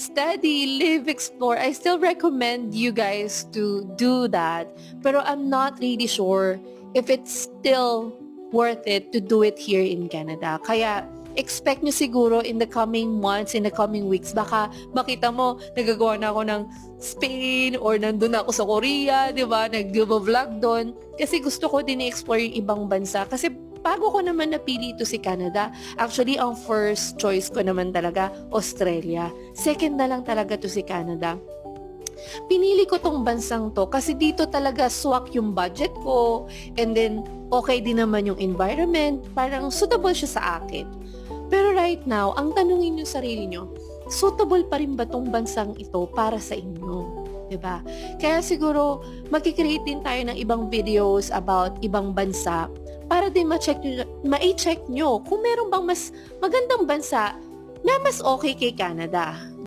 study, live, explore. I still recommend you guys to do that. Pero I'm not really sure if it's still worth it to do it here in Canada. Kaya expect nyo siguro in the coming months, in the coming weeks, baka makita mo, nagagawa na ako ng Spain or nandun ako sa Korea, di ba? Nag-vlog doon. Kasi gusto ko din i-explore yung ibang bansa. Kasi bago ko naman napili ito si Canada, actually, ang first choice ko naman talaga, Australia. Second na lang talaga to si Canada. Pinili ko tong bansang to kasi dito talaga swak yung budget ko and then okay din naman yung environment, parang suitable siya sa akin. Pero right now, ang tanungin nyo sarili nyo, suitable pa rin ba tong bansang ito para sa inyo? 'Di ba? Kaya siguro, magkikreate din tayo ng ibang videos about ibang bansa para din ma-check nyo kung meron bang mas magandang bansa na mas okay kay Canada.